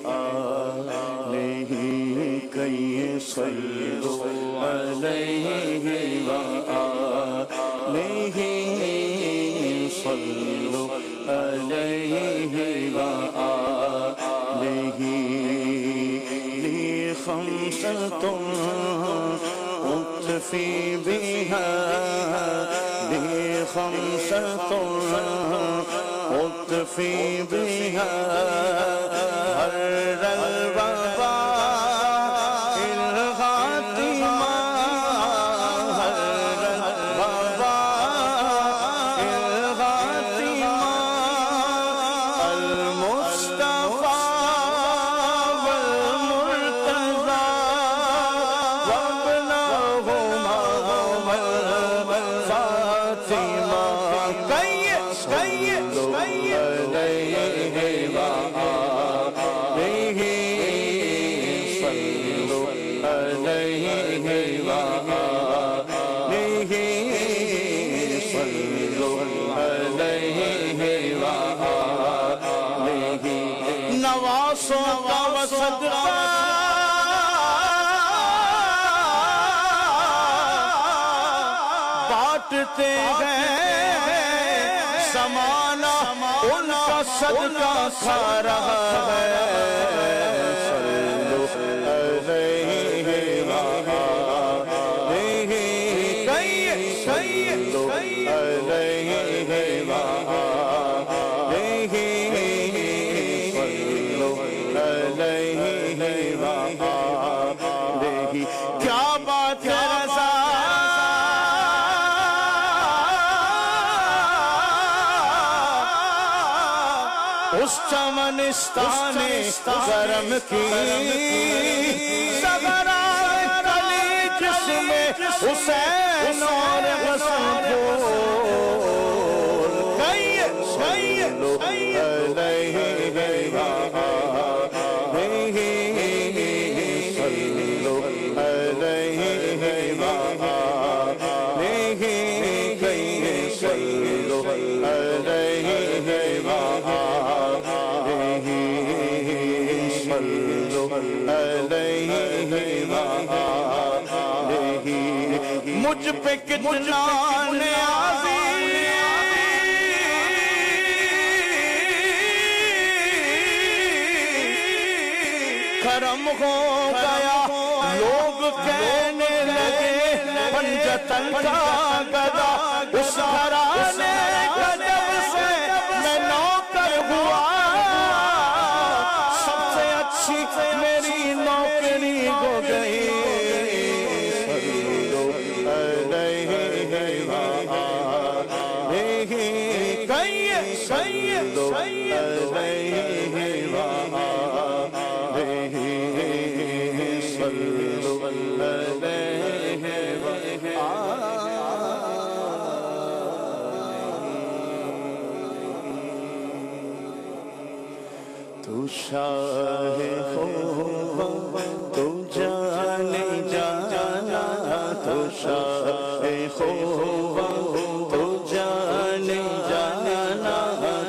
وآلہ کی صلوا علیہ وآلہ صلوا علیہ وآلہ لی خمسۃ اکتفی بہا لی خمسۃ اکتفی بہا ہر الوبا الخاتمہ ہر الوبا الخاتمہ المصطفیٰ والمرتضیٰ وابنہما والفاطمہ نواسوں کا صدقہ بانٹتے ہیں زمانہ ان کا صدقہ کھا رہا ہے صلو علیہ وآلہ صلو علیہ وآلہ کیا بات ہے رضا اس چمنستان کرم کی سغرائے کلی جس میں حسین اور حسن پھول صلو علیہ مجھ پہ کتنا نیازی کرم ہو گیا لوگ کہنے لگے پنجتن کا گدا اس گھرانے کا جب سے میں نوکر ہوا سب سے اچھی میری نوکری ہو گئی تو شاہ ہو تو جانے جانا تو شاہ ہو تو جانے جانا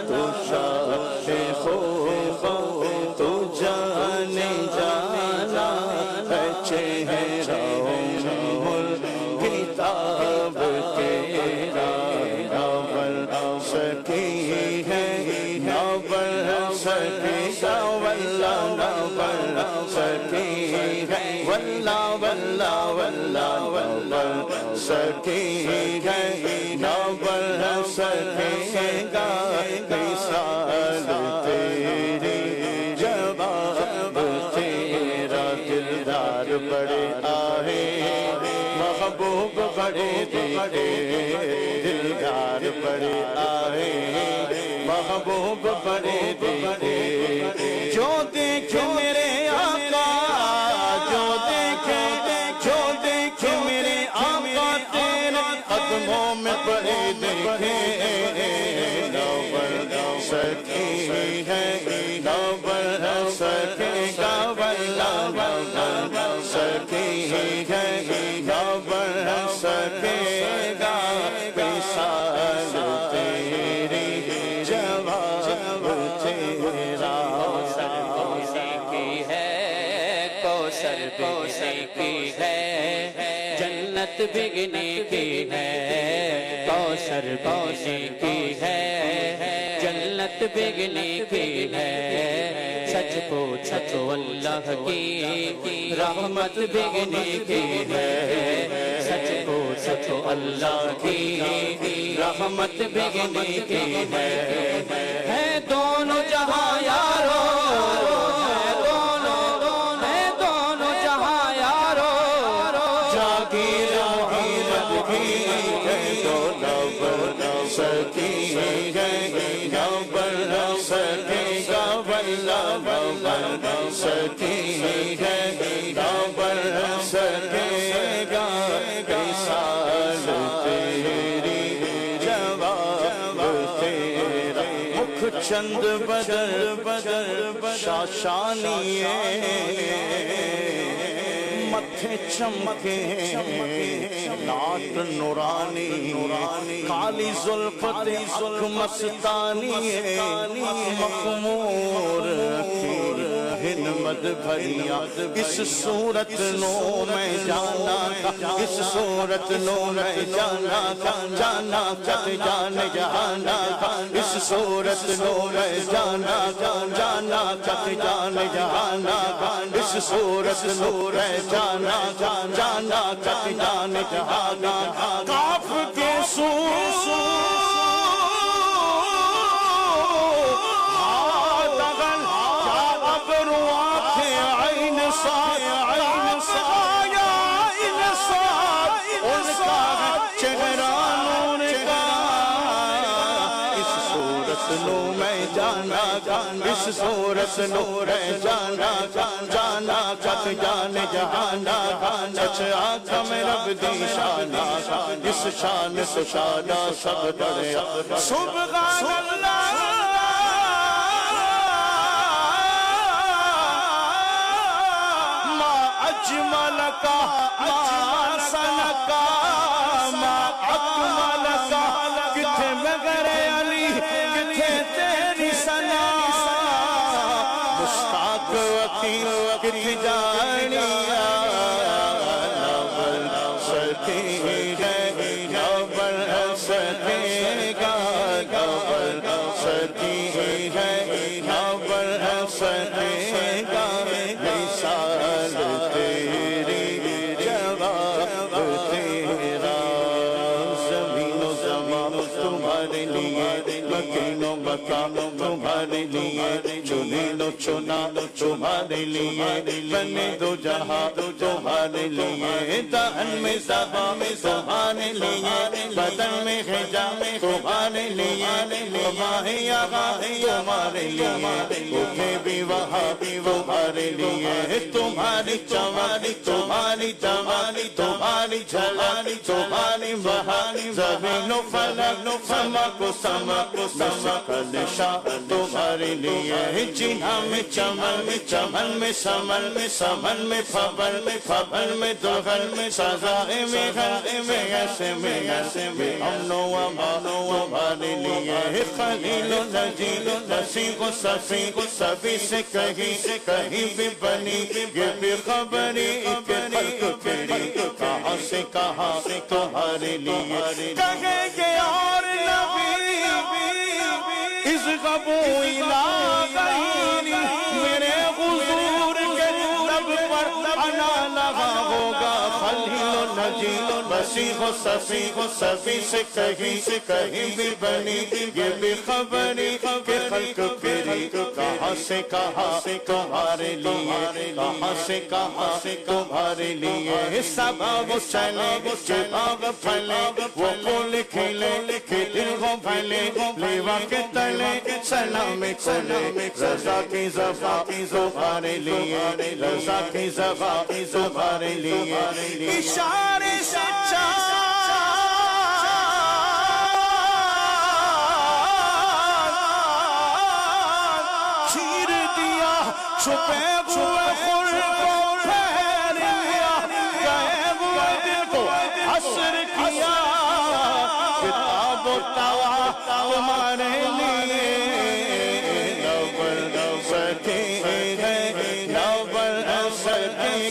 تو شاہ ہو تو جانے جانا ہے چہرہ کتاب تیرا ناول سکی ہے ناول سکی واللہ ناول سکی ہے واللہ واللہ واللہ واللہ سکی ہے ناول سکی گا مثال تیری جواب تیرا دلدار بڑے آئے محبوب بڑے دیکھے دلدار بڑے آئے محبوب بڑے دیکھے جو دیکھے میرے آقا جو دیکھے میرے آقا تیرے قدموں میں پڑے دیکھے ناول سکی ہے ناول سکی گا واللہ ناول سکی ہے ناول سکی گا مثال تیری جواب تیرا کوثر کی ہے جنت بگنے کی ہے کوثر پینے کی ہے جنت بگنے کی ہے سچ پوچھو تو اللہ کی رحمت بگنے کی ہے سچ پوچھو تو اللہ کی رحمت بگنے کی ہے دونوں جہاں یارو دونوں جہاں یارو جاگیر محمد کی ہے دولت سکی ہے گبر سکے گا واللہ گبر سکی ہے گبر سکے گا مثال تیری جواب تیرا مکھ چند بدر شاشانی متھے چمکے ناٹ نورانی کالی زلفت اک مستانی مخمور ہنمت بھریا اس صورت نو میں جانا تھا اس صورت نو میں جانا تھا جانا چت جان جہانا تھا اس صورت نو میں جانا تھا جانا چت جان جہانا تھا اس صورت نو میں جانا تھا جانا چت جان جہانا کاف کے اس صورت نور جانا جانا چت جان جہانا سچ آنکھ میں رب دی شانا اس شان سے شانا سب ڈرے سبحان اللہ ما اجمل کا ما سن کا ما اکمل کا کتھے مگر علی کتھے تیری سنا مشتاق وقت کتھی جانیا نبل سکی ہے نبل سکے گا نبل سکی ہے نبل سکے گا مثال تیری جواب تیرا زمین و زمان تمہارے لیے مکین و مکان تمہارے لیے چنین و چنا تمہارے لیے بنے دو جہاں تمہارے لیے دہن میں زبان تمہارے لیے بدن میں حجاب تمہارے لیے ماہی یہاں تمہارے لیے بھوکے بھی وہاں تمہارے لیے تمہاری چمانی تمہاری جوانی تمہاری جھلانی تمہاری بہانی زمین و فلک سمک و سمک سمک نشاں تمہارے لیے جنہاں میں چمن میں چمن میں سمن میں سمن میں پھبل میں پھبل میں دلغل میں سزائے میں غل میں ایسے میں ایسے میں امن و امان تمہارے لیے خلیل و نجیل و نصیب و صفیق و صفی سے کہیں بھی بنی یہ بھی خبری کہ خلق کری کہاں سے کہاں تمہارے لیے کہیں گے اور نبی اس غبو الہی میرے حضور کے لب پر انا لگا ہوگا خلیل و نجیل و مسیح و صفی سے کہیں بھی بنی یہ بھی خبری کہ خلق پھری کہاں سے کہاں تمہارے لیے کہاں سے کہاں تمہارے لیے سبب چلے جباب پھلے وہ پھول کھلے دل کو پھلے لیوا کے تلے سلام کھلے رضا کی زبان تمہارے لیے رضا کی زبان تمہارے لیے اشارے سے چیر دیا چھپے ہوئے خور کو پھیر لیا گئے ہوئے دل کو حسر کیا کتاب و توا تمہارے لیے نوبل سکے گئے نوبل سکے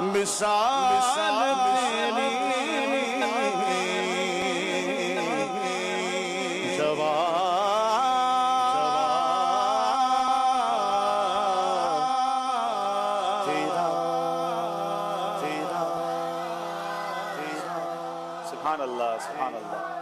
مثال تیری سبحان اللہ سبحان اللہ